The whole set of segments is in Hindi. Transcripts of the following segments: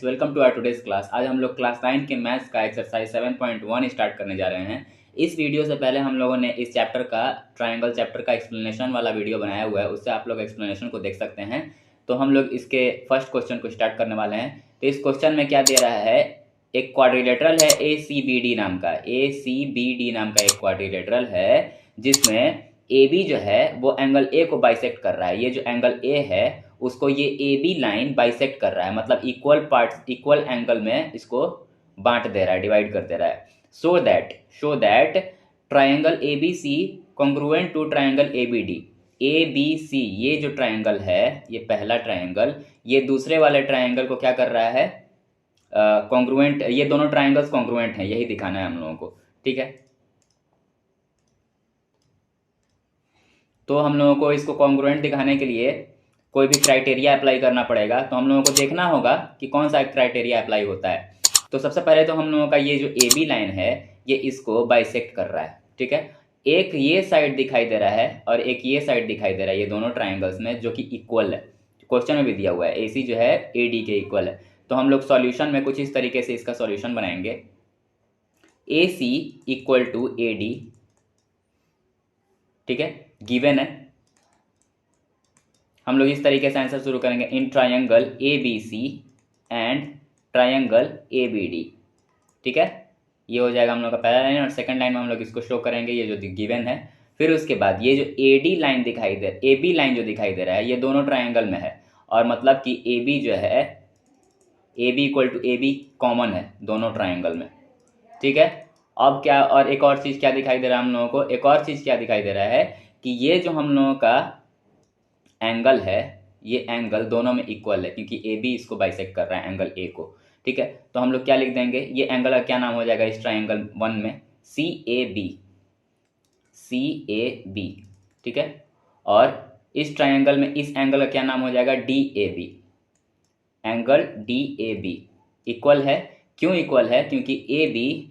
Students, welcome to our today's class. आज हम लोग क्लास 9 के मैथ्स का एक्सरसाइज 7.1 स्टार्ट करने जा रहे हैं। इस वीडियो से पहले हम लोगों ने इस चैप्टर का ट्रायंगल चैप्टर का एक्सप्लेनेशन वाला वीडियो बनाया हुआ है, उससे आप लोग एक्सप्लेनेशन को देख सकते हैं। तो हम लोग इसके फर्स्ट क्वेश्चन को स्टार्ट करने वाले हैं। तो इस क्वेश्चन में क्या दे रहा है, एक क्वाड्रिलेटरल है ACBD नाम का, ACBD नाम का एक क्वाड्रिलेटरल है जिसमें AB जो है वो एंगल A को बाइसेक्ट कर रहा है। ये जो एंगल A है उसको ये AB लाइन बाइसेक्ट कर रहा है, मतलब इक्वल पार्ट्स इक्वल एंगल में इसको बांट दे रहा है, डिवाइड कर दे रहा है। So that triangle ABC congruent to triangle ABD। ABC ये जो ट्रायंगल है, ये पहला ट्रायंगल, ये दूसरे वाले ट्रायंगल को क्या कर रहा है, कॉन्ग्रुएंट। ये दोनों ट्रायंगल्स कॉन्ग्रुएंट हैं, यही दिखाना है हम लोगों को, ठीक है। तो हम लोगों को इसको कॉन्ग्रुएंट दिखाने के लिए कोई भी क्राइटेरिया अप्लाई करना पड़ेगा। तो हम लोगों को देखना होगा कि कौन सा क्राइटेरिया अप्लाई होता है। तो सबसे पहले तो हम लोगों का ये जो AB लाइन है ये इसको बाइसेक्ट कर रहा है, ठीक है। एक ये साइड दिखाई दे रहा है और एक ये साइड दिखाई दे रहा है, ये दोनों ट्राइंगल्स में, जो कि इक्वल है। क्वेश्चन में भी दिया हुआ है AC जो है AD के इक्वल है। तो हम लोग सॉल्यूशन में कुछ इस तरीके से इसका सॉल्यूशन बनाएंगे। AC इक्वल टू AD, ठीक है, गिवन है। हम लोग इस तरीके से आंसर शुरू करेंगे, in triangle ABC and triangle ABD, ठीक है। ये हो जाएगा हम लोग का पहला लाइन, और सेकंड लाइन में हम लोग इसको शो करेंगे, ये जो गिवन है। फिर उसके बाद ये जो AB लाइन दिखाई दे, AB लाइन जो दिखाई दे रहा है, ये दोनों ट्रायंगल में है, और मतलब कि AB जो है AB equal to AB common है दोनों ट्रायंगल में, ठीक है। अब क्या, और एक और चीज़ क्या दिखाई दे रहा है हम लोगों को, एक और चीज़ क्या दिखाई दे रहा है कि ये जो हम लोगों का एंगल है, ये एंगल दोनों में इक्वल है, क्योंकि AB इसको बाइसेक्ट कर रहा है एंगल A को, ठीक है। तो हम लोग क्या लिख देंगे, ये एंगल का क्या नाम हो जाएगा इस ट्रायंगल 1 में, CAB, ठीक है। और इस ट्रायंगल में इस एंगल का क्या नाम हो जाएगा, DAB, एंगल DAB इक्वल है। क्यों इक्वल है, क्योंकि AB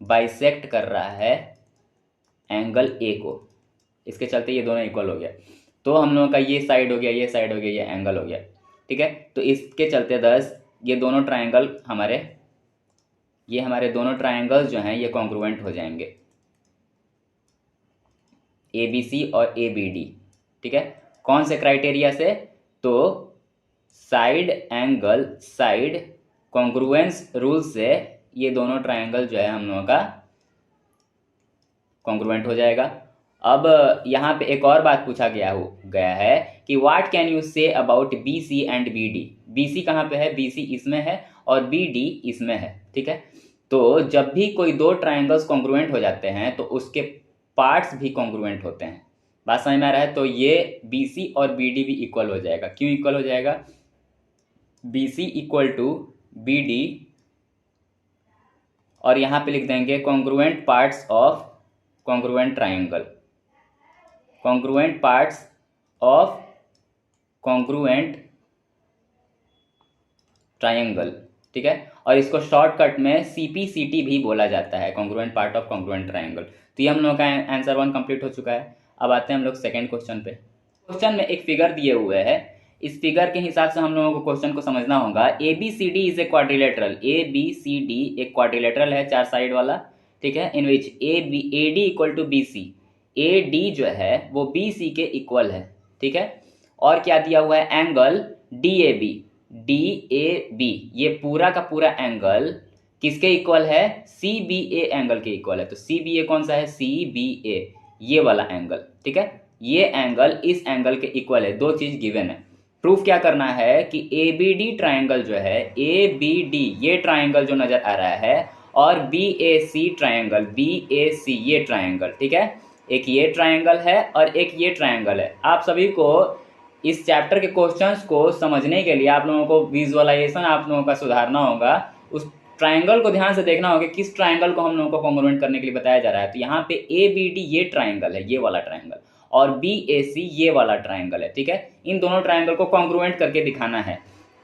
बाइसेक्ट कर रहा है एंगल A को, इसके चलते ये दोनों इक्वल हो गया। तो हम लोगों का ये साइड हो गया, ये साइड हो गया, ये एंगल हो गया, ठीक है। तो इसके चलते 10 ये दोनों ट्रायंगल हमारे दोनों ट्रायंगल्स जो हैं ये कॉन्ग्रुएंट हो जाएंगे, ABC और ABD, ठीक है। कौन से क्राइटेरिया से, तो साइड कॉन्ग्रुएंस रूल से ये दोनों ट्रायंगल जो है हम लोगों का कॉन्ग्रुएंट हो जाएगा। अब यहाँ पे एक और बात पूछा गया है कि what can you say about BC and BD। BC कहाँ पे है, BC इसमें है और BD इसमें है, ठीक है। तो जब भी कोई दो ट्रायंगल्स कॉन्ग्रुएंट हो जाते हैं तो उसके पार्ट्स भी कॉन्ग्रुएंट होते हैं। बात समझ में आ रहा है। तो ये BC और BD भी इक्वल हो जाएगा। क्यों इक्वल हो जाएगा, BC इक्वल टू BD, और यहाँ पे लिख देंगे congruent parts of congruent triangle, congruent parts of congruent triangle, ठीक है। और इसको शॉर्टकट में CPCT भी बोला जाता है, congruent part of congruent triangle. तो ये हम लोग का आंसर 1 कंप्लीट हो चुका है। अब आते हैं हम लोग सेकंड क्वेश्चन पे। क्वेश्चन में एक फिगर दिए हुए है, इस फिगर के हिसाब से हम लोगों को क्वेश्चन को समझना होगा। ABCD is a quadrilateral, ABCD एक क्वाड्रिलेटरल है, 4 साइड वाला, ठीक है। In which AD equal to BC, AD जो है वो BC के इक्वल है, ठीक है। और क्या दिया हुआ है, एंगल DAB, ये पूरा का पूरा एंगल किसके इक्वल है, CBA एंगल के इक्वल है। तो CBA कौन सा है, CBA ये वाला एंगल, ठीक है। ये एंगल इस एंगल के इक्वल है। दो चीज गिवन है, प्रूफ क्या करना है कि ABD ट्रायंगल जो है, ABD ये ट्रायंगल जो नजर आ रहा है, और BAC ट्रायंगल, BAC ये ट्रायंगल, ठीक है। एक ये ट्रायंगल है और एक ये ट्रायंगल है। आप सभी को इस चैप्टर के क्वेश्चंस को समझने के लिए आप लोगों को विजुअलाइजेशन आप लोगों का सुधारना होगा। उस ट्रायंगल को ध्यान से देखना होगा, किस ट्रायंगल को हम लोगों को कॉन्ग्रुएंट करने के लिए बताया जा रहा है। तो यहाँ पे ABD ये ट्रायंगल है, ये वाला ट्रायंगल, और BAC ये वाला ट्रायंगल है, ठीक है। इन दोनों ट्रायंगल को कॉन्ग्रुएंट करके दिखाना है।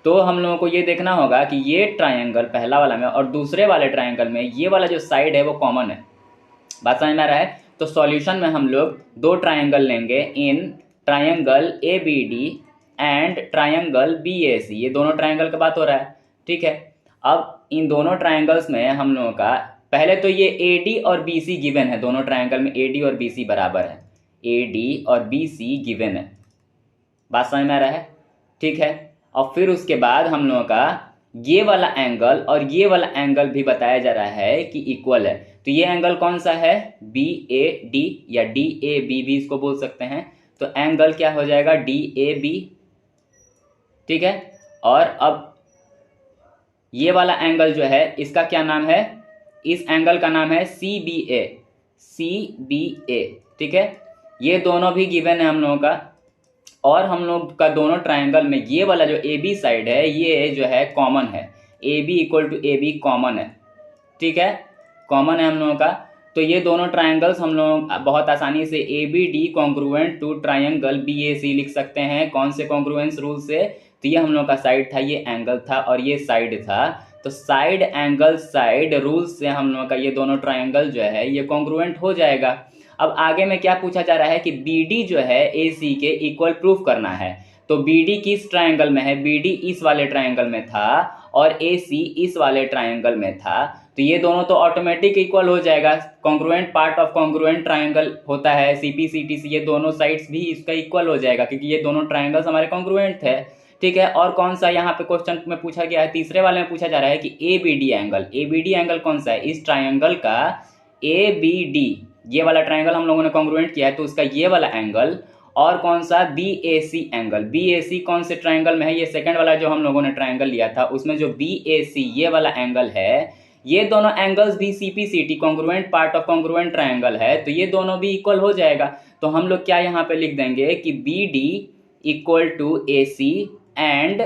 तो हम लोगों को ये देखना होगा कि ये ट्रायंगल पहला वाला में और दूसरे वाले ट्रायंगल में ये वाला जो साइड है वो कॉमन है। बात समझ में आ रहा है। तो सॉल्यूशन में हम लोग दो ट्रायंगल लेंगे, in triangle ABD and triangle BAC, ये दोनों ट्रायंगल का बात हो रहा है। ठीक है। अब इन दोनों ट्राइंगल्स में हम लोगों का पहले तो ये AD और BC गिवन है, दोनों ट्राइंगल में AD और BC बराबर है, AD और BC गिवन है, बात समझ में आ रहा है, ठीक है। और फिर उसके बाद हम लोगों का ये वाला एंगल और ये वाला एंगल भी बताया जा रहा है कि इक्वल है। तो ये एंगल कौन सा है, BAD या DAB भी इसको बोल सकते हैं। तो एंगल क्या हो जाएगा, DAB, ठीक है। और अब ये वाला एंगल जो है इसका क्या नाम है, इस एंगल का नाम है CBA, ठीक है। ये दोनों भी गिवन है हम लोगों का। और हम लोग का दोनों ट्राइंगल में ये वाला जो AB साइड है ये जो है कॉमन है, AB equal to AB common है, ठीक है, कॉमन है हम लोगों का। तो ये दोनों ट्राइंगल्स हम लोग बहुत आसानी से ABD congruent to triangle BAC लिख सकते हैं। कौन से कॉन्ग्रुएंस रूल से, तो ये हम लोग का साइड था, ये एंगल था और ये साइड था। तो साइड एंगल साइड रूल से हम लोग का ये दोनों ट्राइंगल जो है ये कॉन्ग्रुएंट हो जाएगा। अब आगे में क्या पूछा जा रहा है कि BD जो है AC के इक्वल प्रूफ करना है। तो BD किस ट्राइंगल में है, BD इस वाले ट्राइंगल में था और AC इस वाले ट्राइंगल में था। तो ये दोनों तो ऑटोमेटिक इक्वल हो जाएगा, congruent part of congruent triangle होता है CP CT से, ये दोनों साइड्स भी इसका इक्वल हो जाएगा क्योंकि ये दोनों ट्राइंगल्स हमारे कॉन्ग्रुएंट थे, ठीक है। और कौन सा यहाँ पे क्वेश्चन में पूछा गया है, तीसरे वाले में पूछा जा रहा है कि ABD एंगल कौन सा है, इस ट्राइंगल का ABD, ये वाला ट्राइंगल हम लोगों ने कॉन्ग्रुएंट किया है तो उसका ये वाला एंगल। और कौन सा, BAC एंगल, BAC कौन से ट्राइंगल में है, ये सेकंड वाला जो हम लोगों ने ट्राइंगल लिया था उसमें जो BAC ये वाला एंगल है, ये दोनों एंगल्स भी CP CT congruent part of congruent triangle है, तो ये दोनों भी इक्वल हो जाएगा। तो हम लोग क्या यहाँ पे लिख देंगे कि BD equal to AC and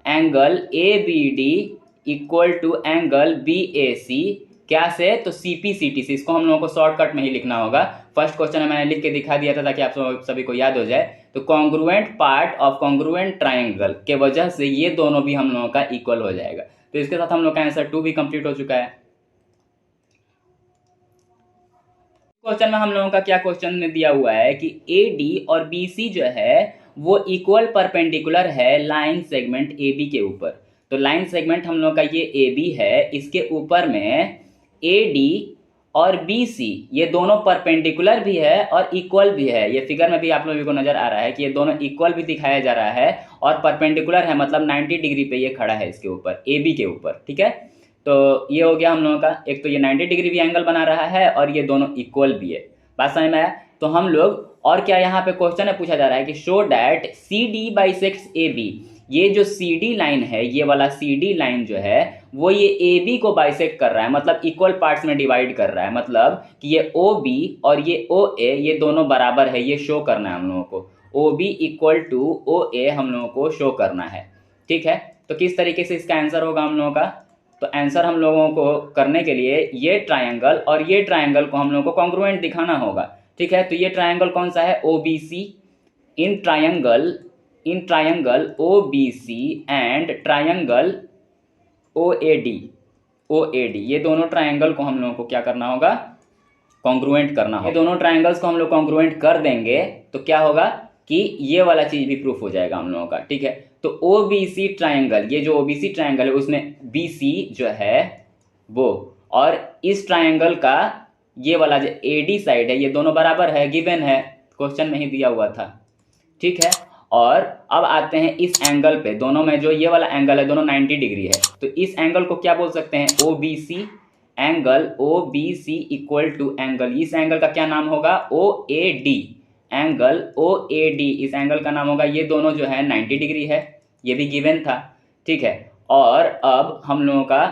angle ABD equal to angle BAC, क्या से, तो CP CT से। इसको हम लोगों को शॉर्टकट में ही लिखना होगा। फर्स्ट क्वेश्चन में मैंने लिख के दिखा दिया था ताकि आप सभी को याद हो जाए। तो congruent part of congruent triangle के वजह से ये दोनों भी हम लोगों का इक्वल हो जाएगा। तो इसके साथ हम लोग का आंसर 2 भी कंप्लीट हो चुका है। क्वेश्चन में हम लोगों का क्या क्वेश्चन में दिया हुआ है कि AD और BC जो है वो इक्वल परपेंडिकुलर है लाइन सेगमेंट AB के ऊपर। तो लाइन सेगमेंट हम लोग का ये AB है, इसके ऊपर में AD और BC ये दोनों परपेंडिकुलर भी है और इक्वल भी है। ये फिगर में भी आप लोगों को नजर आ रहा है कि ये दोनों इक्वल भी दिखाया जा रहा है और परपेंडिकुलर है, मतलब 90 डिग्री पे ये खड़ा है इसके ऊपर, AB के ऊपर, ठीक है। तो ये हो गया हम लोगों का, एक तो ये 90 डिग्री भी एंगल बना रहा है और ये दोनों इक्वल भी है, बात समझ में आया। तो हम लोग और क्या यहाँ पे क्वेश्चन है पूछा जा रहा है कि show that CD bisects AB, ये जो CD लाइन है, ये वाला CD लाइन जो है वो ये AB को बाइसेक्ट कर रहा है, मतलब इक्वल पार्ट्स में डिवाइड कर रहा है, मतलब कि ये OB और ये OA ये दोनों बराबर है, ये शो करना है हम लोगों को, OB इक्वल टू OA हम लोगों को शो करना है, ठीक है। तो किस तरीके से इसका आंसर होगा हम लोगों का, तो आंसर हम लोगों को करने के लिए ये ट्राइंगल और ये ट्राइंगल को हम लोगों को कॉन्ग्रुएंट दिखाना होगा, ठीक है। तो ये ट्राइंगल कौन सा है, OBC, in triangle OBC and triangle OAD, ये दोनों ट्राइंगल को हम लोगों को क्या करना होगा, कॉन्ग्रुएंट करना होगा। ये दोनों ट्राइंगल्स को हम लोग कॉन्ग्रुएंट कर देंगे तो क्या होगा कि ये वाला चीज भी प्रूफ हो जाएगा हम लोगों का, ठीक है। तो OBC ट्राइंगल, ये जो OBC ट्राइंगल है उसमें BC जो है वो और इस ट्राइंगल का ये वाला जो AD साइड है ये दोनों बराबर है, गिवन है, क्वेश्चन में ही दिया हुआ था, ठीक है। और अब आते हैं इस एंगल पे, दोनों में जो ये वाला एंगल है दोनों 90 डिग्री है, तो इस एंगल को क्या बोल सकते हैं, OBC, angle OBC equal to angle, इस एंगल का क्या नाम होगा, OAD, एंगल OAD, इस एंगल का नाम होगा, ये दोनों जो है 90 डिग्री है, ये भी गिवन था, ठीक है। और अब हम लोगों का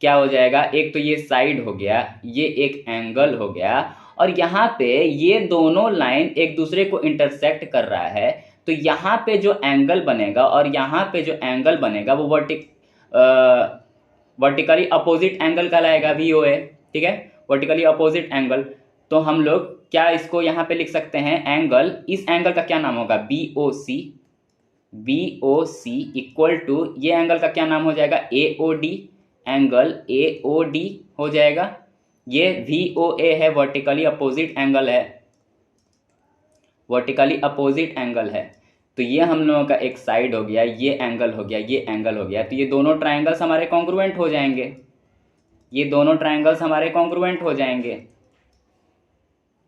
क्या हो जाएगा, एक तो ये साइड हो गया, ये एक एंगल हो गया, और यहाँ पे ये दोनों लाइन एक दूसरे को इंटरसेक्ट कर रहा है, तो यहाँ पे जो एंगल बनेगा और यहाँ पे जो एंगल बनेगा वो वर्टिकली अपोजिट एंगल कहलाएगा, VOA, ठीक है, वर्टिकली अपोजिट एंगल। तो हम लोग क्या इसको यहाँ पे लिख सकते हैं, एंगल, इस एंगल का क्या नाम होगा, BOC इक्वल टू ये एंगल का क्या नाम हो जाएगा, AOD, एंगल AOD हो जाएगा। ये VOA है, वर्टिकली अपोजिट एंगल है, वर्टिकली अपोजिट एंगल है। तो ये हम लोगों का एक साइड हो गया, ये एंगल हो गया, ये एंगल हो गया, तो ये दोनों ट्राइंगल्स हमारे कॉन्ग्रुएंट हो जाएंगे, ये दोनों ट्राइंगल्स हमारे कॉन्ग्रुएंट हो जाएंगे।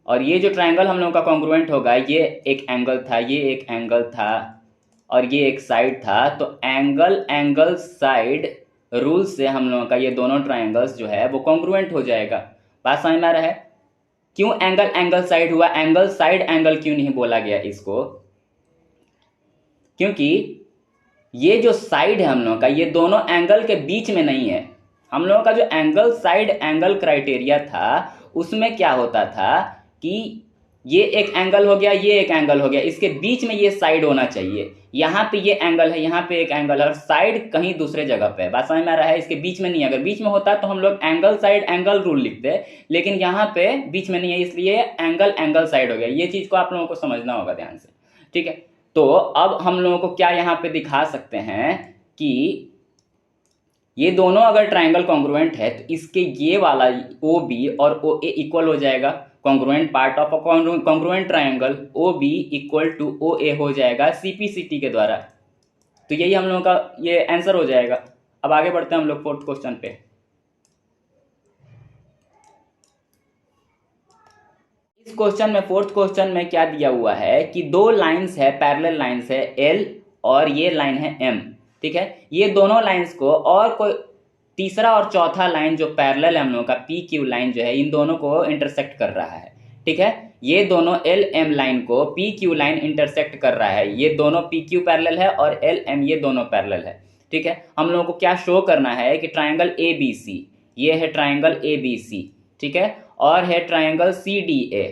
और ये जो ट्राइंगल हम लोगों का कॉन्ग्रुएंट होगा, ये एक एंगल था, ये एक एंगल था, और ये एक साइड था, तो एंगल साइड रूल से हम लोगों का ये दोनों ट्राइंगल्स जो है वो कॉन्ग्रुएंट हो जाएगा। बात समझ में आ रहा है? क्यों एंगल साइड हुआ? एंगल साइड एंगल क्यों नहीं बोला गया इसको? क्योंकि ये जो साइड है हम लोगों का, ये दोनों एंगल के बीच में नहीं है। हम लोगों का जो एंगल साइड एंगल क्राइटेरिया था, उसमें क्या होता था कि ये एक एंगल हो गया, ये एक एंगल हो गया, इसके बीच में ये साइड होना चाहिए। यहाँ पे ये एंगल है, यहाँ पे एक एंगल है, और साइड कहीं दूसरे जगह पे है। बात समझ में आ रहा है? इसके बीच में नहीं है। अगर बीच में होता तो हम लोग एंगल साइड एंगल रूल लिखते, लेकिन यहाँ पे बीच में नहीं है, इसलिए एंगल साइड हो गया। ये चीज को आप लोगों को समझना होगा ध्यान से, ठीक है। तो अब हम लोगों को क्या यहाँ पे दिखा सकते हैं कि ये दोनों अगर ट्राइंगल कॉन्ग्रुएंट है तो इसके ये वाला OB और OA इक्वल हो जाएगा। Congruent part of congruent triangle OB equal to OA हो जाएगा CPCT के द्वारा। तो यही हम लोगों का ये आंसर हो जाएगा। अब आगे बढ़ते हैं हम लोग फोर्थ क्वेश्चन पे। इस क्वेश्चन में, फोर्थ क्वेश्चन में क्या दिया हुआ है कि दो लाइंस है, पैरेलल लाइंस है L और ये लाइन है M, ठीक है। ये दोनों लाइंस को और कोई तीसरा और चौथा लाइन जो पैरेलल है हम लोगों का PQ लाइन जो है, इन दोनों को इंटरसेक्ट कर रहा है, ठीक है। ये दोनों LM लाइन को PQ लाइन इंटरसेक्ट कर रहा है। ये दोनों PQ पैरेलल है और LM ये दोनों पैरेलल है, ठीक है। हम लोगों को क्या शो करना है कि ट्राइंगल ABC, ये है ट्राइंगल ABC, ठीक है, और है ट्राइंगल CDA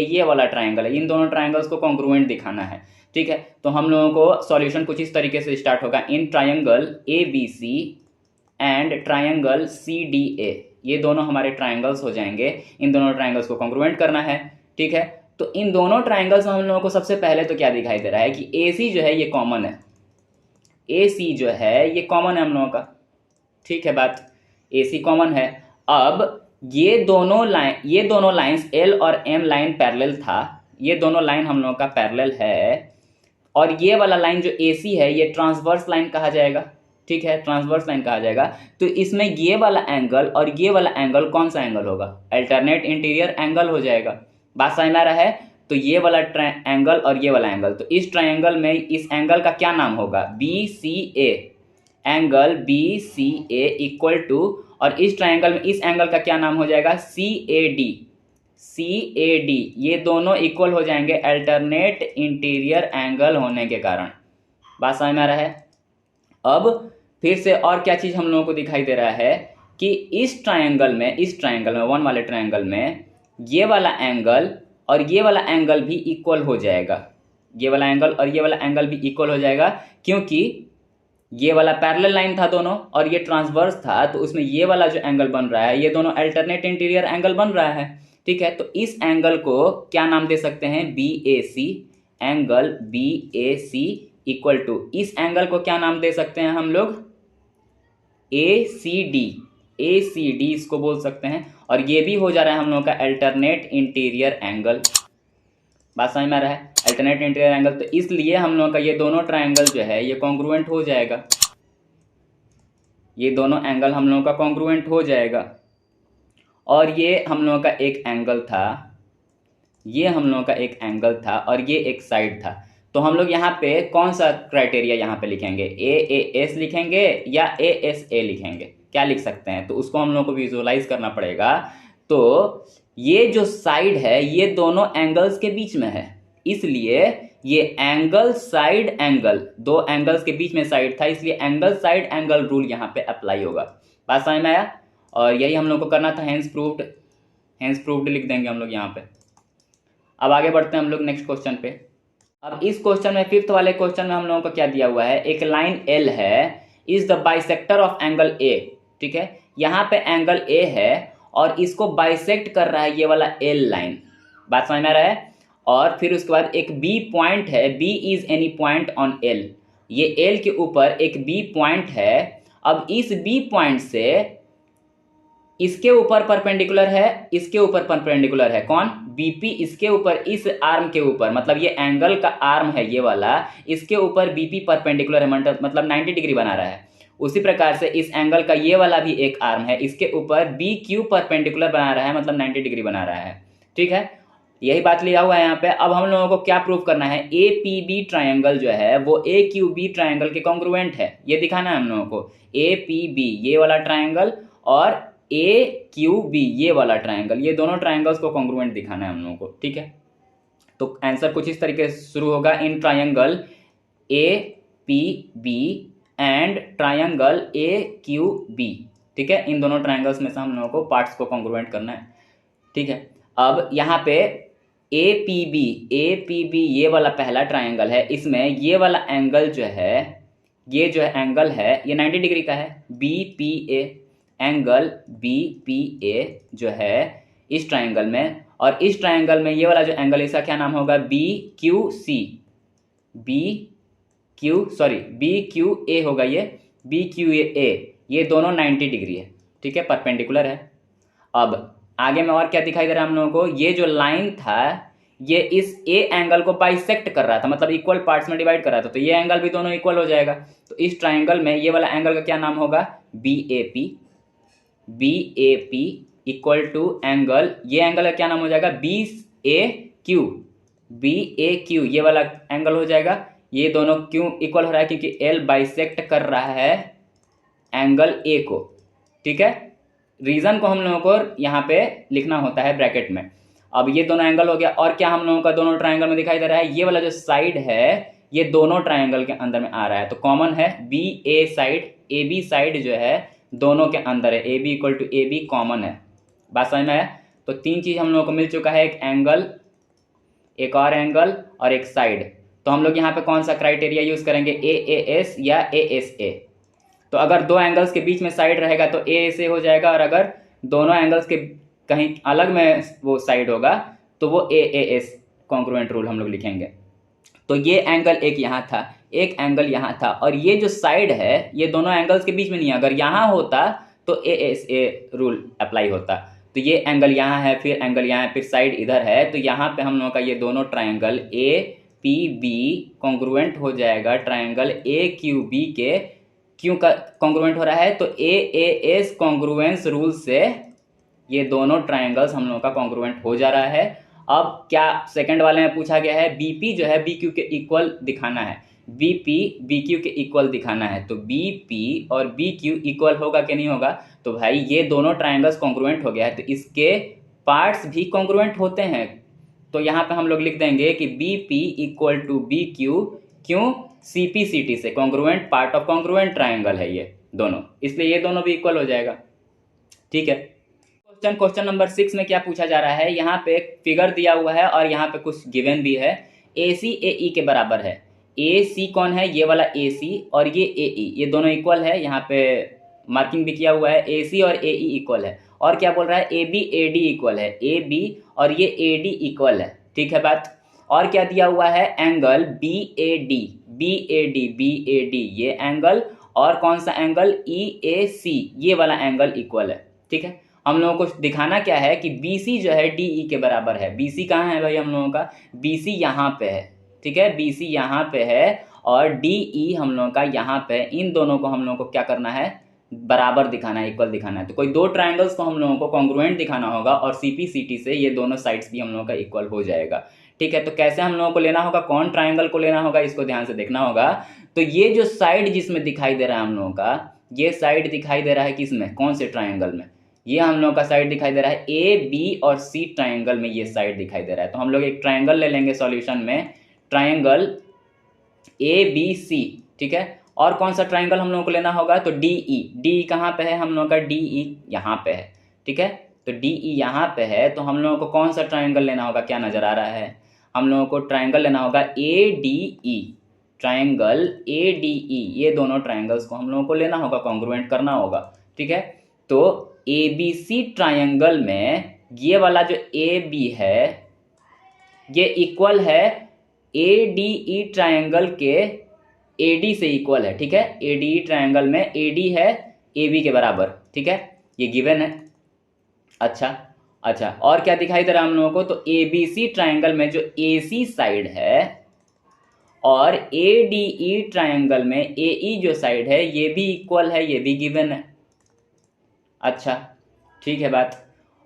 ये वाला ट्राइंगल है। इन दोनों ट्राइंगल्स को कॉन्ग्रुएंट दिखाना है, ठीक है। तो हम लोगों को सॉल्यूशन कुछ इस तरीके से स्टार्ट होगा। In triangle ABC and triangle CDA, ये दोनों हमारे ट्राइंगल्स हो जाएंगे। इन दोनों ट्राइंगल्स को कॉन्ग्रुएंट करना है, ठीक है। तो इन दोनों ट्राइंगल्स में हम लोगों को सबसे पहले तो क्या दिखाई दे रहा है कि AC जो है ये कॉमन है, AC जो है ये कॉमन है हम लोगों का, ठीक है। बात AC कॉमन है। अब ये दोनों लाइंस L और M लाइन पैरेलल था, ये दोनों लाइन हम लोगों का पैरेलल है, और ये वाला लाइन जो AC है ये ट्रांसवर्स लाइन कहा जाएगा, ठीक है, ट्रांसवर्स लाइन कहा जाएगा। तो इसमें ये वाला एंगल और ये वाला एंगल कौन सा एंगल होगा? अल्टरनेट इंटीरियर एंगल हो जाएगा। बात समझ में आ रहा है? तो ये वाला एंगल और ये वाला एंगल, तो इस ट्राइंगल में इस एंगल का क्या नाम होगा? BCA, angle BCA equal to, और इस ट्राइंगल में इस एंगल का क्या नाम हो जाएगा? CAD, ये दोनों इक्वल हो जाएंगे अल्टरनेट इंटीरियर एंगल होने के कारण। बात समझ में आ रहा है? अब फिर से और क्या चीज हम लोगों को दिखाई दे रहा है कि इस ट्राइंगल में वन वाले ट्राइंगल में ये वाला एंगल और ये वाला एंगल भी इक्वल हो जाएगा। ये वाला एंगल और ये वाला एंगल भी इक्वल हो जाएगा, क्योंकि ये वाला पैरेलल लाइन था दोनों और ये ट्रांसवर्स था, तो उसमें ये वाला जो एंगल बन रहा है ये दोनों अल्टरनेट इंटीरियर एंगल बन रहा है, ठीक है। तो इस एंगल को क्या नाम दे सकते हैं? BAC, angle BAC equal to, इस एंगल को क्या नाम दे सकते हैं हम लोग? ACD इसको बोल सकते हैं। और ये भी हो जा रहा है हम लोगों का अल्टरनेट इंटीरियर एंगल। बात समझ में आ रहा है? अल्टरनेट इंटीरियर एंगल, तो इसलिए हम लोगों का ये दोनों ट्राइंगल जो है ये कॉन्ग्रुएंट हो जाएगा। ये दोनों एंगल हम लोगों का कॉन्ग्रुएंट हो जाएगा। और ये हम लोगों का एक एंगल था, ये हम लोगों का एक एंगल था, और ये एक साइड था। तो हम लोग यहाँ पे कौन सा क्राइटेरिया यहाँ पे लिखेंगे? AAS लिखेंगे या ASA लिखेंगे? क्या लिख सकते हैं? तो उसको हम लोगों को विजुअलाइज करना पड़ेगा। तो ये जो साइड है ये दोनों एंगल्स के बीच में है, इसलिए ये एंगल साइड एंगल, दो एंगल्स के बीच में साइड था, इसलिए एंगल साइड एंगल रूल यहाँ पे अप्लाई होगा। बात समझ में आया? और यही हम लोग को करना था, हेंस प्रूव्ड लिख देंगे हम लोग यहाँ पे। अब आगे बढ़ते हैं हम लोग नेक्स्ट क्वेश्चन पे। अब इस क्वेश्चन में, फिफ्थ वाले क्वेश्चन में हम लोगों को क्या दिया हुआ है? एक लाइन L है, is the bisector of angle A, ठीक है। यहाँ पे एंगल A है और इसको बाइसेक्ट कर रहा है ये वाला L लाइन। बात समझ में आ रहा है? और फिर उसके बाद एक B पॉइंट है, B is any point on L, ये L के ऊपर एक B पॉइंट है। अब इस B पॉइंट से इसके ऊपर परपेंडिकुलर है, इसके ऊपर परपेंडिकुलर है कौन? बीपी इसके ऊपर, इस आर्म के ऊपर, मतलब ये एंगल का आर्म है ये वाला, इसके ऊपर बीपी परपेंडिकुलर है, मतलब 90 डिग्री बना रहा है। उसी प्रकार से इस एंगल का ये वाला भी एक आर्म है, इसके ऊपर बी क्यू परपेंडिकुलर बना रहा है, मतलब 90 डिग्री बना रहा है। ठीक है, यही बात लिया हुआ है यहाँ पे। अब हम लोगों को क्या प्रूव करना है, ए पी बी ट्राइंगल जो है वो ए क्यू बी ट्राइंगल के कॉन्ग्रुएंट है, ये दिखाना है हम लोगों को। ए पी बी ये वाला ट्राइंगल और ए क्यू बी ये वाला ट्राइंगल, ये दोनों ट्राइंगल्स को कॉन्ग्रुएंट दिखाना है हम लोगों को। ठीक है, तो आंसर कुछ इस तरीके से शुरू होगा, in triangle A P B and triangle A Q B. ठीक है, इन दोनों ट्राइंगल्स में से हम लोगों को पार्ट्स को कॉन्ग्रुएंट करना है। ठीक है, अब यहाँ पे ए पी बी ये वाला पहला ट्राइंगल है, इसमें ये वाला एंगल जो है, ये जो एंगल है ये 90 डिग्री का है। B P A angle B P A जो है इस ट्राइंगल में, और इस ट्राइंगल में ये वाला जो एंगल इसका क्या नाम होगा, B Q C, B Q A होगा, ये बी क्यू ए, ये दोनों 90 डिग्री है। ठीक है, परपेंडिकुलर है। अब आगे में और क्या दिखाई दे रहा है हम लोगों को, ये जो लाइन था ये इस ए एंगल को बाइसेक्ट कर रहा था, मतलब इक्वल पार्ट्स में डिवाइड कर रहा था, तो ये एंगल भी दोनों इक्वल हो जाएगा। तो इस ट्राइंगल में ये वाला एंगल का क्या नाम होगा, B A P equal to angle, ये एंगल का क्या नाम हो जाएगा, बी ए क्यू, ये वाला एंगल हो जाएगा। ये दोनों क्यों इक्वल हो रहा है, क्योंकि एल बाइसेक्ट कर रहा है एंगल ए को। ठीक है, रीजन को हम लोगों को यहाँ पे लिखना होता है ब्रैकेट में। अब ये दोनों एंगल हो गया, और क्या हम लोगों का दोनों ट्राइंगल में दिखाई दे रहा है, ये वाला जो साइड है ये दोनों ट्राइंगल के अंदर में आ रहा है, तो कॉमन है B A side, A B side जो है दोनों के अंदर है, A B equal to A B common है। बात समझ में आया? तो तीन चीज हम लोगों को मिल चुका है, एक एंगल, एक और एंगल और एक साइड। तो हम लोग यहाँ पे कौन सा क्राइटेरिया यूज करेंगे, ए एस या ए एस ए। तो अगर दो एंगल्स के बीच में साइड रहेगा तो ए एस ए हो जाएगा, और अगर दोनों एंगल्स के कहीं अलग में वो साइड होगा तो वो ए एस कॉन्ग्रुएंट रूल हम लोग लिखेंगे। तो ये एंगल एक यहाँ था, एक एंगल यहाँ था, और ये जो साइड है ये दोनों एंगल्स के बीच में नहीं है, अगर यहाँ होता तो A S a rule apply होता। तो ये एंगल यहाँ है, फिर एंगल यहाँ है, फिर साइड इधर है, तो यहाँ पे हम लोगों का ये दोनों triangle A P B congruent हो जाएगा ट्राइंगल ए क्यू बी के। क्यों का कॉन्ग्रुएंट हो रहा है, तो ए एस कॉन्ग्रुएंस रूल से ये दोनों ट्राइंगल्स हम लोगों का कॉन्ग्रुएंट हो जा रहा है। अब क्या सेकंड वाले में पूछा गया है, बीपी जो है बी क्यू के इक्वल दिखाना है, बीपी बी क्यू के इक्वल दिखाना है। तो बीपी और बी क्यू इक्वल होगा कि नहीं होगा, तो भाई ये दोनों ट्राइंगल्स कॉन्ग्रुएंट हो गया है, तो इसके पार्ट्स भी कॉन्ग्रुएंट होते हैं। तो यहाँ पे हम लोग लिख देंगे कि B P equal to B Q, क्यों, सी पी सी टी से, congruent part of congruent triangle है ये दोनों, इसलिए ये दोनों भी इक्वल हो जाएगा। ठीक है, क्वेश्चन नंबर 6 में क्या पूछा जा रहा है, यहाँ पे एक फिगर दिया हुआ है और यहाँ पे कुछ गिवन भी है। ए सी ए ई के बराबर है। ए सी कौन है, ये वाला ए सी, और ये ए ई, ये दोनों इक्वल है, यहाँ पे मार्किंग भी किया हुआ है, ए सी और ए ई इक्वल है। और क्या बोल रहा है, A B A D equal है, ए बी और ये ए डी इक्वल है। ठीक है बात। और क्या दिया हुआ है, एंगल बी ए डी, ये एंगल, और कौन सा एंगल, ई ए सी, ये वाला एंगल इक्वल है। ठीक है, हम लोगों को दिखाना क्या है कि बी सी जो है डी ई के बराबर है। बी सी कहाँ है भाई हम लोगों का, बी सी यहाँ पे है। ठीक है, बी सी यहाँ पे है और डी ई हम लोगों का यहाँ पे, इन दोनों को हम लोगों को क्या करना है, बराबर दिखाना है, इक्वल दिखाना है। तो कोई दो ट्राइंगल्स को हम लोगों को कॉन्ग्रुएंट दिखाना होगा, और सीपी सीटी से ये दोनों साइड्स भी हम लोगों का इक्वल हो जाएगा। ठीक है, तो कैसे हम लोगों को लेना होगा, कौन ट्राइंगल को लेना होगा, इसको ध्यान से देखना होगा। तो ये जो साइड जिसमें दिखाई दे रहा है हम लोगों का, ये साइड दिखाई दे रहा है किसमें, कौन से ट्राइंगल में, ये हम लोगों का साइड दिखाई दे रहा है ए बी और सी ट्राइंगल में, ये साइड दिखाई दे रहा है। तो हम लोग एक ट्राइंगल ले लेंगे सॉल्यूशन में, ट्राइंगल ए बी सी। ठीक है, और कौन सा ट्राइंगल हम लोगों को लेना होगा, तो डी ई। डी कहाँ पे है हम लोगों का, डी ई यहाँ पे है। ठीक है, तो डी ई यहाँ पे है, तो हम लोगों को कौन सा ट्राइंगल लेना होगा, क्या नजर आ रहा है, हम लोगों को ट्राइंगल लेना होगा ए D E, triangle A D ई, ये दोनों ट्राइंगल्स को हम लोगों को लेना होगा, कॉन्ग्रुएंट करना होगा। ठीक है, तो ए बी सी ट्राइंगल में ये वाला जो ए बी है ये इक्वल है ए डी ई ट्राइंगल के ए डी से इक्वल है। ठीक है, ए डी ई ट्राइंगल में ए डी है ए बी के बराबर। ठीक है, ये गिवन है। अच्छा, अच्छा, और क्या दिखाई दे रहा है हम लोगों को, तो एबीसी ट्रायंगल में जो एसी साइड है और एडीई ट्रायंगल में एई जो साइड है ये भी इक्वल है, ये भी गिवन है। अच्छा, ठीक है बात।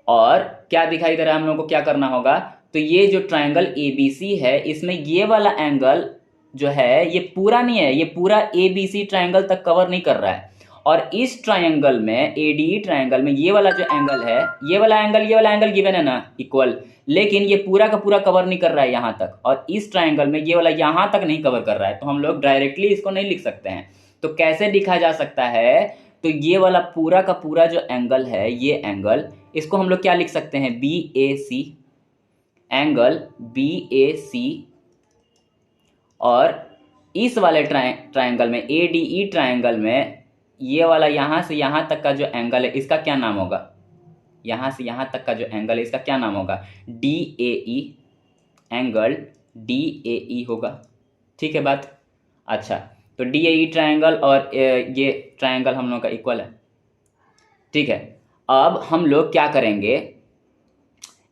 और क्या दिखाई दे रहा है हम लोगों को, क्या करना होगा, तो ये जो ट्रायंगल एबीसी है इसमें ये वाला एंगल जो है ये पूरा नहीं है, ये पूरा एबीसी ट्रायंगल तक कवर नहीं कर रहा है। और इस ट्रायंगल में एडीई ट्रायंगल में ये वाला जो एंगल है, ये वाला एंगल गिवन है ना इक्वल, लेकिन ये पूरा का पूरा कवर नहीं कर रहा है यहाँ तक, और इस ट्रायंगल में ये वाला यहाँ तक नहीं कवर कर रहा है, तो हम लोग डायरेक्टली इसको नहीं लिख सकते हैं। तो कैसे लिखा जा सकता है, तो ये वाला पूरा का पूरा जो एंगल है, ये एंगल, इसको हम लोग क्या लिख सकते हैं, बी ए सी, एंगल बी ए सी। और इस वाले ट्रायंगल में एडीई ट्रायंगल में ये वाला यहाँ से यहाँ तक का जो एंगल है इसका क्या नाम होगा, यहाँ से यहाँ तक का जो एंगल है इसका क्या नाम होगा, D A E, angle D A E होगा। ठीक है बात। अच्छा, तो डी ए ई ट्रायंगल और ये ट्रायंगल हम लोग का इक्वल है। ठीक है, अब हम लोग क्या करेंगे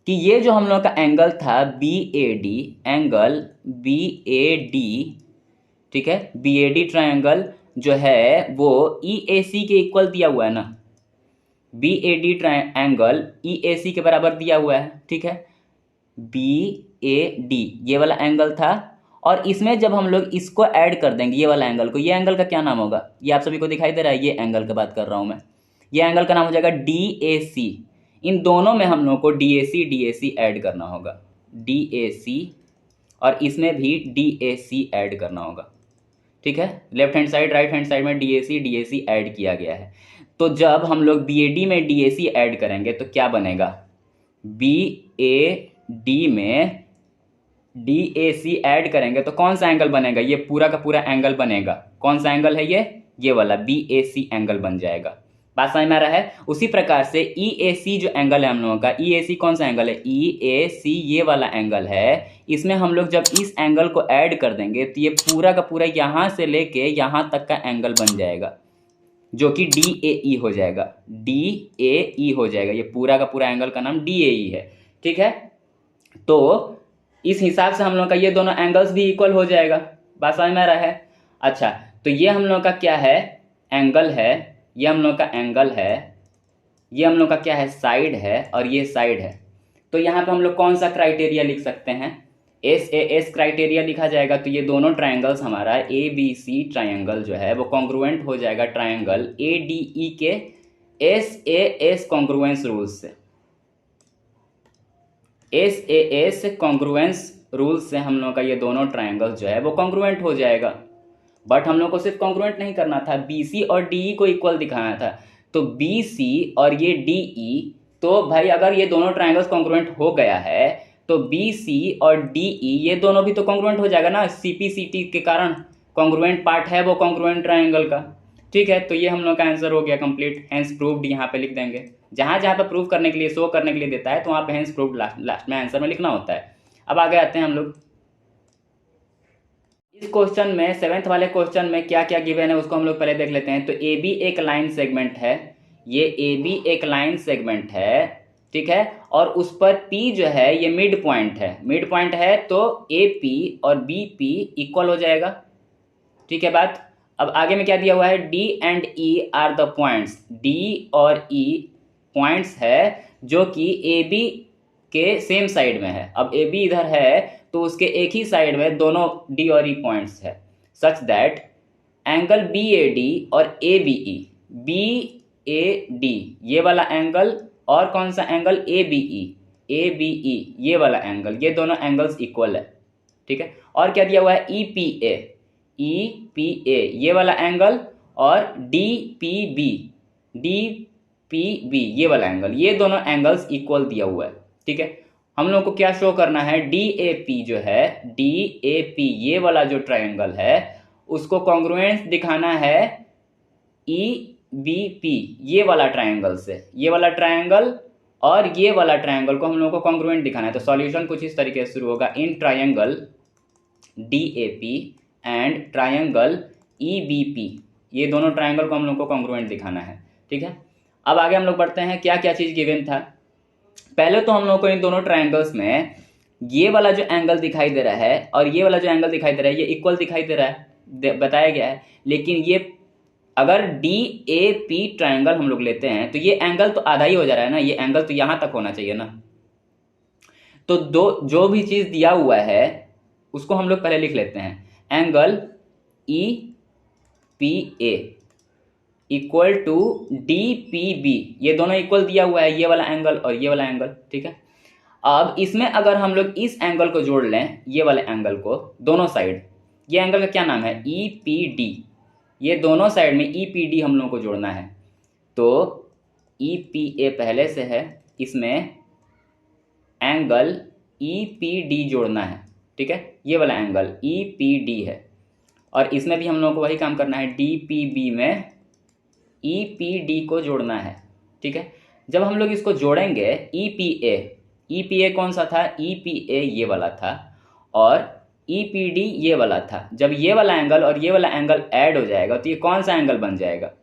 कि ये जो हम लोग का एंगल था B A D, angle B A D, ठीक है, बी ए डी ट्रायंगल जो है वो ई ए सी के इक्वल दिया हुआ है ना, B A D angle E A C के बराबर दिया हुआ है। ठीक है, बी ए डी ये वाला एंगल था, और इसमें जब हम लोग इसको ऐड कर देंगे ये वाला एंगल को, ये एंगल का क्या नाम होगा, ये आप सभी को दिखाई दे रहा है, ये एंगल की बात कर रहा हूं मैं, ये एंगल का नाम हो जाएगा डी ए सी। इन दोनों में हम लोग को डी ए सी ऐड करना होगा, डी ए सी, और इसमें भी डी ए सी ऐड करना होगा। ठीक है, left hand side right hand side में डी ए सी ऐड किया गया है। तो जब हम लोग बी ए डी में डी ए सी ऐड करेंगे तो क्या बनेगा, बी ए डी में डी ए सी ऐड करेंगे तो कौन सा एंगल बनेगा, ये पूरा का पूरा एंगल बनेगा। कौन सा एंगल है ये वाला बी ए सी एंगल बन जाएगा। बात समझ में आ रहा है। उसी प्रकार से ई ए सी जो एंगल है हम लोगों का, ई ए सी कौन सा एंगल है, ई ए सी ये वाला एंगल है, इसमें हम लोग जब इस एंगल को ऐड कर देंगे तो ये पूरा का पूरा यहाँ से लेके यहाँ तक का एंगल बन जाएगा, जो कि डी ए ई हो जाएगा, डी ए ई हो जाएगा। ये पूरा का पूरा एंगल का नाम डी ए ई है। ठीक है, तो इस हिसाब से हम लोग का ये दोनों एंगल्स भी इक्वल हो जाएगा। बात समझ में आ रहा है। अच्छा, तो ये हम लोग का क्या है, एंगल है, ये हम लोग का एंगल है, ये हम लोग का क्या है, साइड है, और ये साइड है। तो यहाँ पे हम लोग कौन सा क्राइटेरिया लिख सकते हैं, एस ए एस क्राइटेरिया लिखा जाएगा। तो ये दोनों ट्रायंगल्स हमारा ए बी सी ट्रायंगल जो है वो कॉन्ग्रुएंट हो जाएगा ट्रायंगल ए डी ई के S A S congruence rules से। S A S congruence rules से हम लोग का ये दोनों ट्रायंगल्स जो है वो कॉन्ग्रुएंट हो जाएगा। बट हम लोग को सिर्फ कॉन्ग्रुएंट नहीं करना था, बी सी और डी ई को इक्वल दिखाना था। तो बी सी और ये डी ई, तो भाई अगर ये दोनों ट्रायंगल्स कॉन्ग्रुएंट हो गया है तो बी सी और डी ई ये दोनों भी तो कॉन्ग्रुएंट हो जाएगा ना, सी पी सी टी के कारण कॉन्ग्रुएंट पार्ट है वो कॉन्ग्रुएंट ट्रायंगल का। ठीक है, तो ये हम लोग का आंसर हो गया कंप्लीट। हेंस प्रूव्ड यहाँ पे लिख देंगे, जहाँ जहाँ पे प्रूव करने के लिए, शो करने के लिए देता है तो वहाँ पे हेंस प्रूव्ड लास्ट में आंसर में लिखना होता है। अब आगे आते हैं हम लोग इस क्वेश्चन में, 7th वाले क्वेश्चन में क्या क्या गिवन है उसको हम लोग पहले देख लेते हैं। तो ए बी एक लाइन सेगमेंट है, ये ए बी एक लाइन सेगमेंट है, ठीक है, और उस पर पी जो है ये मिड पॉइंट है, मिड पॉइंट है तो ए पी और बी पी इक्वल हो जाएगा। ठीक है बात। अब आगे में क्या दिया हुआ है, D and E R the points, D और ई पॉइंट्स है जो कि ए बी के सेम साइड में है। अब ए बी इधर है तो उसके एक ही साइड में दोनों डी और ई पॉइंट्स है, such that angle B A D और A B E, B A D ये वाला एंगल और कौन सा एंगल, ए बी ई ये वाला एंगल, ये दोनों एंगल्स इक्वल है। ठीक है, और क्या दिया हुआ है, ई पी ए ये वाला एंगल और डी पी बी ये वाला एंगल, ये दोनों एंगल्स इक्वल दिया हुआ है। ठीक है, हम लोग को क्या शो करना है, डी ए पी जो है, डी ए पी ये वाला जो ट्रायंगल है उसको कॉन्ग्रुएंस दिखाना है ई बी पी ये वाला ट्रायंगल से, ये वाला ट्रायंगल और ये वाला ट्रायंगल को हम लोग को कॉन्ग्रुएंट दिखाना है। तो सॉल्यूशन कुछ इस तरीके से शुरू होगा, in triangle D A P and triangle E B P, ये दोनों ट्रायंगल को हम लोग को कॉन्ग्रुएंट दिखाना है। ठीक है, अब आगे हम लोग बढ़ते हैं, क्या क्या चीज़ गिवन था। पहले तो हम लोग को इन दोनों ट्रायंगल्स में ये वाला जो एंगल दिखाई दे रहा है और ये वाला जो एंगल दिखाई दे रहा है ये इक्वल दिखाई दे रहा है, बताया गया है। लेकिन ये अगर डी ए पी ट्राइंगल हम लोग लेते हैं तो ये एंगल तो आधा ही हो जा रहा है ना, ये एंगल तो यहां तक होना चाहिए ना। तो दो जो भी चीज दिया हुआ है उसको हम लोग पहले लिख लेते हैं। Angle E P A equal to D P B, ये दोनों इक्वल दिया हुआ है, ये वाला एंगल और ये वाला एंगल, ठीक है। अब इसमें अगर हम लोग इस एंगल को जोड़ लें, ये वाले एंगल को दोनों साइड, ये एंगल का क्या नाम है, ई पी डी, ये दोनों साइड में ई पी डी हम लोगों को जोड़ना है। तो ई पी ए पहले से है, इसमें एंगल ई पी डी जोड़ना है, ठीक है। ये वाला एंगल ई पी डी है और इसमें भी हम लोगों को वही काम करना है, डी पी बी में ई पी डी को जोड़ना है, ठीक है। जब हम लोग इसको जोड़ेंगे ई पी ए कौन सा था, ई पी ए ये वाला था और ई पी डी ये वाला था। जब ये वाला एंगल और ये वाला एंगल ऐड हो जाएगा तो ये कौन सा एंगल बन जाएगा,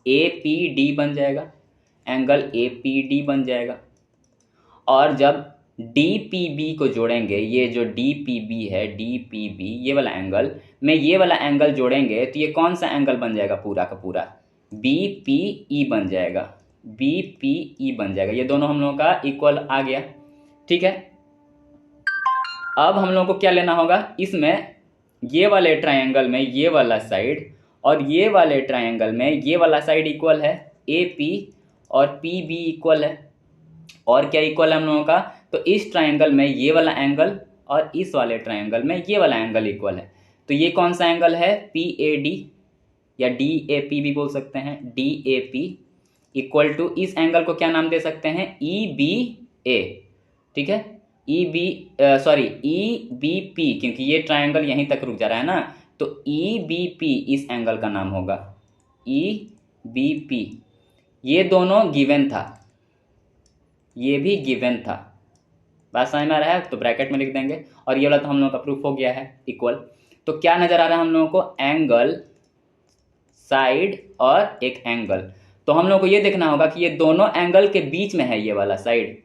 ए पी डी बन जाएगा, एंगल ए पी डी बन जाएगा। और जब डी पी बी को जोड़ेंगे, ये जो डी पी बी है, डी पी बी ये वाला एंगल में ये वाला एंगल जोड़ेंगे तो ये कौन सा एंगल बन जाएगा, पूरा का पूरा बी पी ई बन जाएगा, बी पी ई बन जाएगा। ये दोनों हम लोगों का इक्वल आ गया, ठीक है। अब हम लोगों को क्या लेना होगा, इसमें ये वाले ट्रायंगल में ये वाला साइड और ये वाले ट्रायंगल में ये वाला साइड इक्वल है, ए पी और पी बी इक्वल है। और क्या इक्वल है हम लोगों का, तो इस ट्रायंगल में ये वाला एंगल और इस वाले ट्रायंगल में ये वाला एंगल इक्वल है। तो ये कौन सा एंगल है, पी ए डी या डी ए पी भी बोल सकते हैं, D A P equal to इस एंगल को क्या नाम दे सकते हैं, ई बी ए, ठीक है। ई बी पी, क्योंकि ये ट्रायंगल यहीं तक रुक जा रहा है ना, तो ई बी पी इस एंगल का नाम होगा, ई बी पी। ये दोनों गिवन था, ये भी गिवन था, बात समझ में आ रहा है, तो ब्रैकेट में लिख देंगे। और ये वाला तो हम लोगों का प्रूफ हो गया है इक्वल। तो क्या नजर आ रहा है हम लोगों को, एंगल, साइड और एक एंगल। तो हम लोगों को ये देखना होगा कि ये दोनों एंगल के बीच में है ये वाला साइड,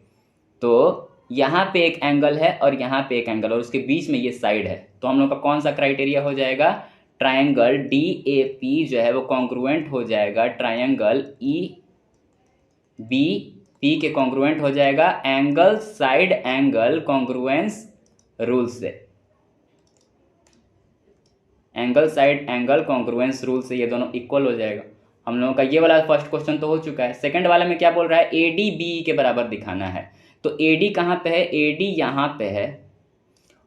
तो यहाँ पे एक एंगल है और यहाँ पे एक एंगल और उसके बीच में ये साइड है। तो हम लोग का कौन सा क्राइटेरिया हो जाएगा, ट्रायंगल डी ए पी जो है वो कॉन्ग्रुएंट हो जाएगा ट्रायंगल ई बी पी के कॉन्ग्रुएंट हो जाएगा angle side angle congruence rule से, angle side angle congruence rule से ये दोनों इक्वल हो जाएगा। हम लोगों का ये वाला फर्स्ट क्वेश्चन तो हो चुका है। सेकंड वाले में क्या बोल रहा है, ए डी बी के बराबर दिखाना है। तो ए डी कहाँ पे है, ए डी यहाँ पे है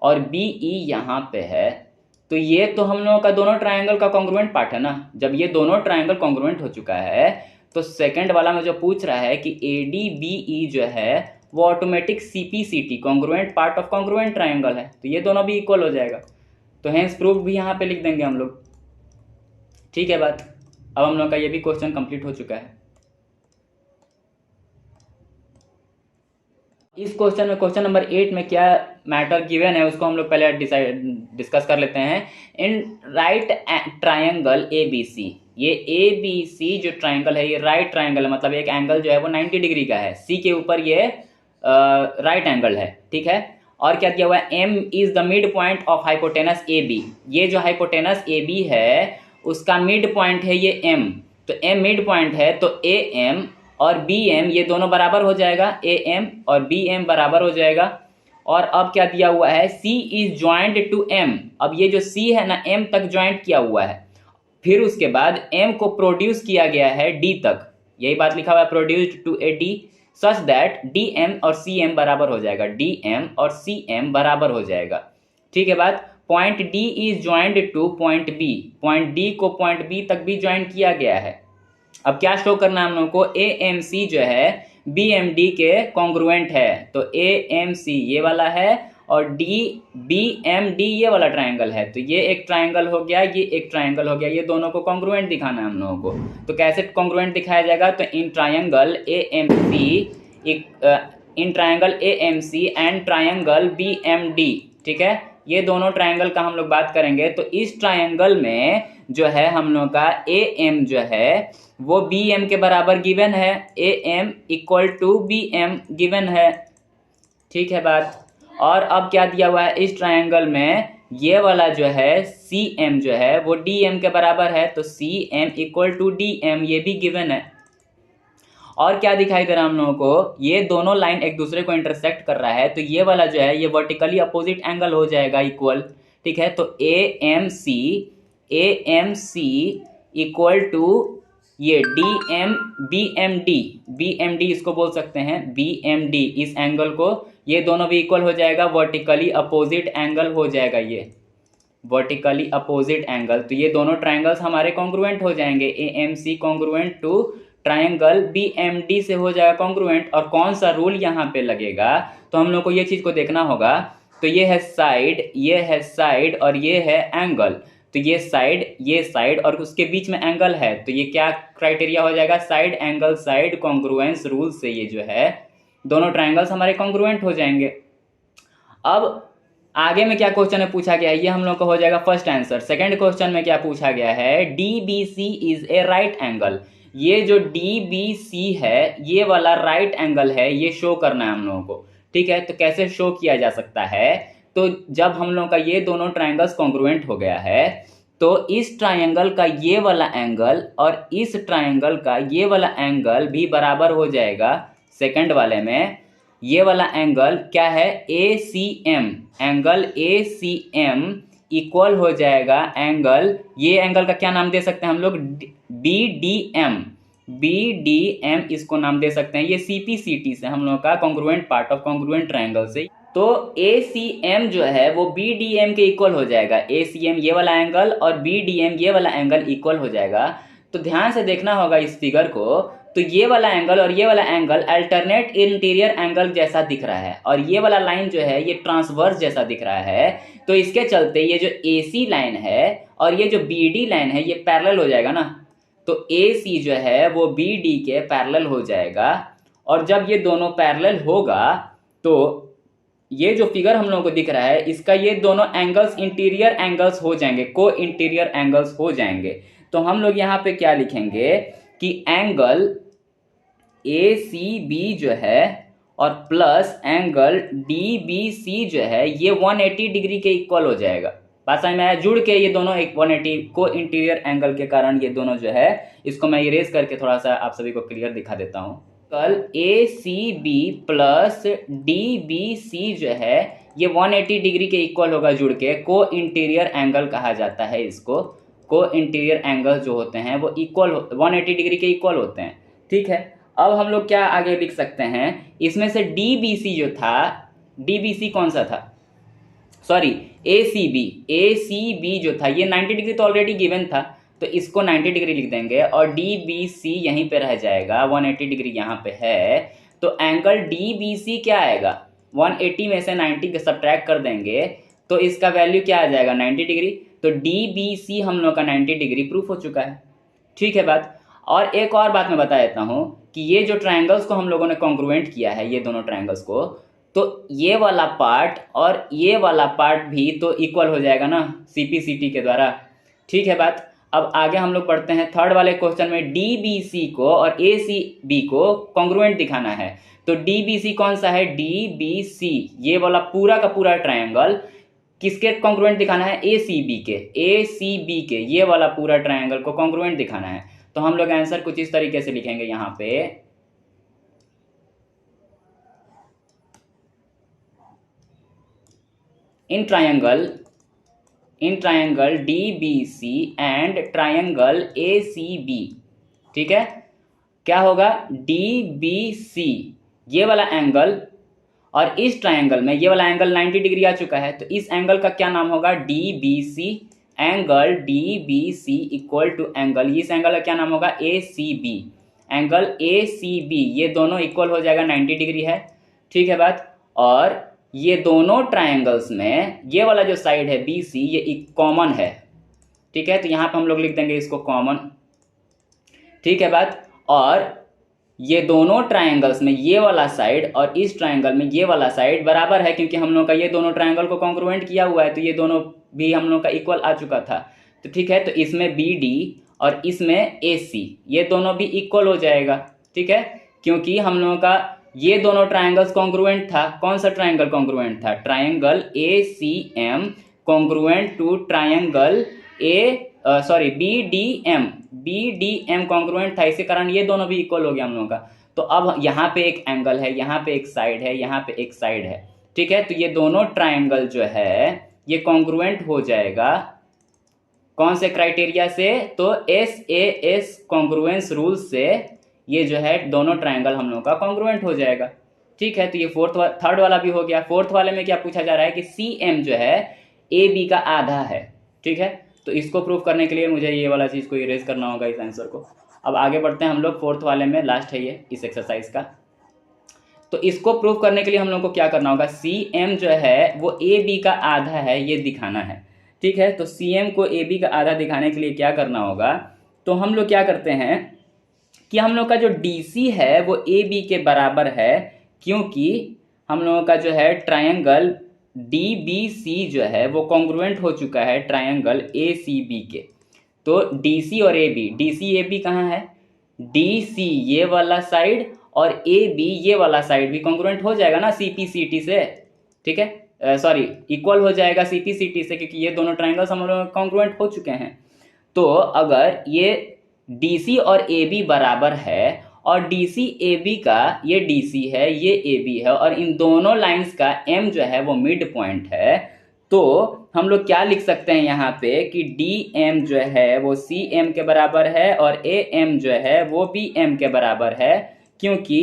और बी ई यहाँ पे है। तो ये तो हम लोगों का दोनों ट्रायंगल का कॉन्ग्रुएंट पार्ट है ना। जब ये दोनों ट्रायंगल कॉन्ग्रुएंट हो चुका है तो सेकंड वाला में जो पूछ रहा है कि ए डी बी ई जो है वो automatic C P C T congruent part of congruent triangle है, तो ये दोनों भी इक्वल हो जाएगा। तो हेंस प्रूफ भी यहाँ पे लिख देंगे हम लोग, ठीक है बात। अब हम लोग का ये भी क्वेश्चन कंप्लीट हो चुका है। इस क्वेश्चन में, क्वेश्चन नंबर 8 में क्या मैटर गिवन है उसको हम लोग पहले डिस्कस कर लेते हैं। In right triangle A B C, ये ए बी सी जो ट्रायंगल है ये राइट ट्रायंगल है, मतलब एक एंगल जो है वो 90 डिग्री का है, सी के ऊपर ये राइट एंगल है, ठीक है। और क्या दिया हुआ है, M is the mid point of hypotenuse A B, ये जो हाइपोटेनस ए बी है उसका मिड पॉइंट है ये एम। तो एम मिड पॉइंट है तो ए एम और बी एम ये दोनों बराबर हो जाएगा, ए एम और बी एम बराबर हो जाएगा। और अब क्या दिया हुआ है, सी इज ज्वाइंट टू एम, अब ये जो सी है ना एम तक ज्वाइंट किया हुआ है, फिर उसके बाद एम को प्रोड्यूस किया गया है डी तक, यही बात लिखा हुआ है, produced to A D such that D M और सी एम बराबर हो जाएगा, डी एम और सी एम बराबर हो जाएगा, ठीक है बात। Point D is joint to point B, point D को पॉइंट बी तक भी ज्वाइंट किया गया है। अब क्या शो करना है हम लोगों को, ए एम सी जो है बी एम डी के कॉन्ग्रुएंट है, तो ए एम सी ये वाला है और डी बी एम डी ये वाला ट्रायंगल है। तो ये एक ट्रायंगल हो गया, ये एक ट्रायंगल हो गया, ये दोनों को कॉन्ग्रुएंट दिखाना है हम लोगों को। तो कैसे कॉन्ग्रुएंट दिखाया जाएगा, तो in triangle A M C, in triangle A M C and triangle B M D, ठीक है। ये दोनों ट्रायंगल का हम लोग बात करेंगे तो इस ट्रायंगल में जो है हम लोग का ए एम जो है वो बी एम के बराबर गिवन है, A M equal to B M given है। ठीक है बात। और अब क्या दिया हुआ है इस ट्रायंगल में, ये वाला जो है सी एम जो है वो डी एम के बराबर है, तो C M equal to D M ये भी गिवन है। और क्या दिखाई दे रहा है हम लोगों को, ये दोनों लाइन एक दूसरे को इंटरसेक्ट कर रहा है, तो ये वाला जो है ये वर्टिकली अपोजिट एंगल हो जाएगा इक्वल। ठीक है, तो A M C equal to ये बी एम डी इसको बोल सकते हैं, बी एम डी इस एंगल को, ये दोनों भी इक्वल हो जाएगा, वर्टिकली अपोजिट एंगल हो जाएगा ये वर्टिकली अपोजिट एंगल। तो ये दोनों ट्रायंगल्स हमारे कॉन्ग्रुएंट हो जाएंगे, A M C congruent to triangle B M D से हो जाएगा कॉन्ग्रुएंट। और कौन सा रूल यहाँ पे लगेगा, तो हम लोग को ये चीज को देखना होगा। तो ये है साइड और ये है एंगल, तो ये साइड और उसके बीच में एंगल है, तो ये क्या क्राइटेरिया हो जाएगा, side angle side congruence rule से ये जो है दोनों ट्रायंगल्स हमारे कॉन्ग्रुएंट हो जाएंगे। अब आगे में क्या क्वेश्चन में पूछा गया है, ये हम लोग का हो जाएगा फर्स्ट आंसर। सेकंड क्वेश्चन में क्या पूछा गया है, D B C is a right angle. ये जो डी बी सी है ये वाला राइट एंगल है, ये शो करना है हम लोगों को। ठीक है, तो कैसे शो किया जा सकता है, तो जब हम लोग का ये दोनों ट्रायंगल्स कॉन्ग्रुएंट हो गया है तो इस ट्रायंगल का ये वाला एंगल और इस ट्रायंगल का ये वाला एंगल भी बराबर हो जाएगा। सेकंड वाले में ये वाला एंगल क्या है, A C M, angle A C M equal हो जाएगा एंगल, ये एंगल का क्या नाम दे सकते हैं हम लोग, बी डी एम इसको नाम दे सकते हैं। ये सी पी सी टी से हम लोग का congruent part of congruent triangle से, तो ए सी एम जो है वो बी डी एम के इक्वल हो जाएगा। ए सी एम ये वाला एंगल और बी डी एम ये वाला एंगल इक्वल हो जाएगा। तो ध्यान से देखना होगा इस फिगर को, तो ये वाला एंगल और ये वाला एंगल अल्टरनेट इंटीरियर एंगल जैसा दिख रहा है, और ये वाला लाइन जो है ये ट्रांसवर्स जैसा दिख रहा है। तो इसके चलते ये जो ए सी लाइन है और ये जो बी डी लाइन है ये पैरेलल हो जाएगा ना, तो ए सी जो है वो बी डी के पैरेलल हो जाएगा। और जब ये दोनों पैरेलल होगा तो ये जो फिगर हम लोगों को दिख रहा है इसका ये दोनों एंगल्स इंटीरियर एंगल्स हो जाएंगे, को इंटीरियर एंगल्स हो जाएंगे। तो हम लोग यहाँ पे क्या लिखेंगे कि एंगल ए सी बी जो है और plus angle D B C जो है ये 180 डिग्री के इक्वल हो जाएगा। बात समझ में आया, जुड़ के ये दोनों एक 180 को इंटीरियर एंगल के कारण ये दोनों जो है, इसको मैं इरेज करके थोड़ा सा आप सभी को क्लियर दिखा देता हूँ। कल A C B plus D B C जो है ये 180 डिग्री के इक्वल होगा जुड़ के, को इंटीरियर एंगल कहा जाता है इसको। को इंटीरियर एंगल जो होते हैं वो इक्वल 180 डिग्री के इक्वल होते हैं। ठीक है, अब हम लोग क्या आगे लिख सकते हैं, इसमें से डी बी सी जो था, डी बी सी कौन सा था, सॉरी ए सी बी जो था ये 90 डिग्री तो ऑलरेडी गिवन था, तो इसको 90 डिग्री लिख देंगे और डी बी सी यहीं पे रह जाएगा, 180 डिग्री यहाँ पे है। तो एंगल डी बी सी क्या आएगा, 180 में से 90 के सब्ट्रैक्ट कर देंगे तो इसका वैल्यू क्या आ जाएगा, 90 डिग्री। तो डी बी सी हम लोग का 90 डिग्री प्रूफ हो चुका है। ठीक है बात। और एक और बात मैं बता देता हूँ कि ये जो ट्रायंगल्स को हम लोगों ने कॉन्ग्रुएंट किया है, ये दोनों ट्रायंगल्स को, तो ये वाला पार्ट और ये वाला पार्ट भी तो इक्वल हो जाएगा ना सीपीसीटी के द्वारा। ठीक है बात। अब आगे हम लोग पढ़ते हैं थर्ड वाले क्वेश्चन में, डी बी सी को और ए सी बी को कॉन्ग्रुएंट दिखाना है। तो डी बी सी कौन सा है, डी बी सी ये वाला पूरा का पूरा ट्रायंगल किसके कॉन्ग्रुएंट दिखाना है, ए सी बी के ये वाला पूरा ट्रायंगल को कॉन्ग्रुएंट दिखाना है। तो हम लोग आंसर कुछ इस तरीके से लिखेंगे यहाँ पे, in triangle DBC and triangle ACB। ठीक है, क्या होगा, DBC ये वाला एंगल और इस ट्रायंगल में ये वाला एंगल 90 डिग्री आ चुका है, तो इस एंगल का क्या नाम होगा, DBC। Angle DBC equal to angle, इस एंगल का क्या नाम होगा, ACB। एंगल ACB ये दोनों इक्वल हो जाएगा 90 डिग्री है। ठीक है बात। और ये दोनों ट्रायंगल्स में ये वाला जो साइड है BC ये एक कॉमन है। ठीक है, तो यहाँ पे हम लोग लिख देंगे इसको कॉमन। ठीक है बात। और ये दोनों ट्रायंगल्स में ये वाला साइड और इस ट्रायंगल में ये वाला साइड बराबर है, क्योंकि हम लोग का ये दोनों ट्रायंगल को कॉन्ग्रुएंट किया हुआ है, तो ये दोनों भी हम लोग का इक्वल आ चुका था। तो ठीक है, तो इसमें बी डी और इसमें ए सी ये दोनों भी इक्वल हो जाएगा। ठीक है, क्योंकि हम लोगों का ये दोनों ट्रायंगल्स कॉन्ग्रुएंट था। कौन सा ट्रायंगल कॉन्ग्रुएंट था? Triangle A C M congruent to triangle B D M congruent था, इसी कारण ये दोनों भी इक्वल हो गया हम लोगों का। तो अब यहाँ पे एक एंगल है, यहाँ पे एक साइड है, यहाँ पे एक साइड है। ठीक है, तो ये दोनों ट्रायंगल जो है ये कॉन्ग्रुएंट हो जाएगा कौन से क्राइटेरिया से? तो SAS कॉन्ग्रुएंस रूल से ये जो है दोनों ट्रायंगल हम लोग का कॉन्ग्रुएंट हो जाएगा। ठीक है, तो ये थर्ड वाला भी हो गया। फोर्थ वाले में क्या पूछा जा रहा है कि CM जो है AB का आधा है। ठीक है, तो इसको प्रूव करने के लिए मुझे ये वाला चीज़ को इरेज करना होगा इस आंसर को। अब आगे बढ़ते हैं हम लोग फोर्थ वाले में, लास्ट है ये इस एक्सरसाइज का। तो इसको प्रूव करने के लिए हम लोग को क्या करना होगा? CM जो है वो AB का आधा है, ये दिखाना है। ठीक है, तो CM को AB का आधा दिखाने के लिए क्या करना होगा? तो हम लोग क्या करते हैं कि हम लोग का जो DC है वो AB के बराबर है, क्योंकि हम लोगों का जो है ट्रायंगल DBC जो है वो कॉन्ग्रुएंट हो चुका है ट्रायंगल ACB के। तो DC और AB, DC AB कहाँ है? DC ये वाला साइड और AB ये वाला साइड भी कॉन्ग्रुएंट हो जाएगा ना CPCT से। ठीक है, सॉरी, इक्वल हो जाएगा CPCT से, क्योंकि ये दोनों ट्रायंगल्स हम लोग कॉन्ग्रुएंट हो चुके हैं। तो अगर ये DC और AB बराबर है और DC AB का ये DC है, ये AB है, और इन दोनों लाइंस का M जो है वो मिड पॉइंट है, तो हम लोग क्या लिख सकते हैं यहाँ पे कि DM जो है वो CM के बराबर है और AM जो है वो BM के बराबर है, क्योंकि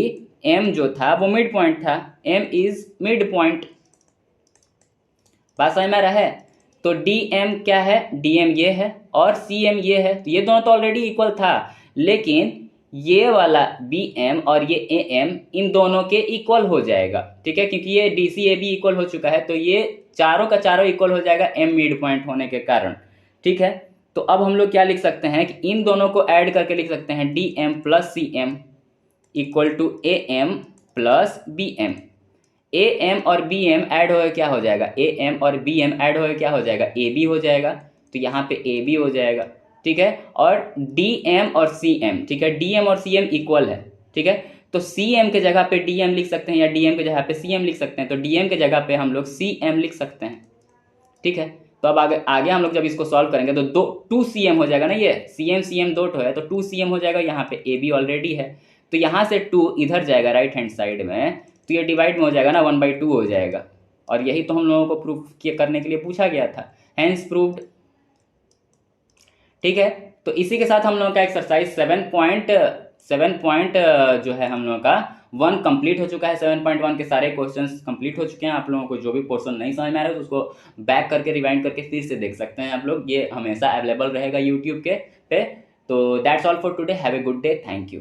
M जो था वो मिड पॉइंट था। M is mid point. बात समझ में आ रहा है? तो DM क्या है? DM ये है और CM ये है, तो ये दोनों तो ऑलरेडी इक्वल था, लेकिन ये वाला BM और ये AM इन दोनों के इक्वल हो जाएगा। ठीक है, क्योंकि ये DC AB इक्वल हो चुका है, तो ये चारों का चारों इक्वल हो जाएगा M मिड पॉइंट होने के कारण। ठीक है, तो अब हम लोग क्या लिख सकते हैं कि इन दोनों को ऐड करके लिख सकते हैं DM plus CM equal to AM plus BM। AM और BM ऐड हो क्या हो जाएगा? AM और BM ऐड हो क्या हो जाएगा? AB हो जाएगा, तो यहाँ पे AB हो जाएगा। ठीक है, और DM और CM, ठीक है, DM और CM इक्वल है। ठीक है, तो CM के जगह पे DM लिख सकते हैं या DM के जगह पे CM लिख सकते हैं, तो DM के जगह पे हम लोग CM लिख सकते हैं। ठीक है, तो अब आगे हम लोग जब इसको सॉल्व करेंगे तो 2CM हो जाएगा ना, ये CM दो है तो 2CM हो जाएगा। यहाँ पे AB ऑलरेडी है, तो यहाँ से 2 इधर जाएगा राइट हैंड साइड में, तो ये डिवाइड में हो जाएगा ना, 1/2 हो जाएगा। और यही तो हम लोगों को प्रूफ करने के लिए पूछा गया था, हैंस प्रूव्ड। ठीक है, तो इसी के साथ हम लोगों का एक्सरसाइज 7 पॉइंट जो है हम लोगों का 1 कंप्लीट हो चुका है। 7.1 के सारे क्वेश्चंस कंप्लीट हो चुके हैं। आप लोगों को जो भी पोर्शन नहीं समझ में आ रहा है तो उसको बैक करके रिवाइंड करके फिर से देख सकते हैं आप लोग। ये हमेशा अवेलेबल रहेगा यूट्यूब के पे। तो that's all for today, have a good day, thank you.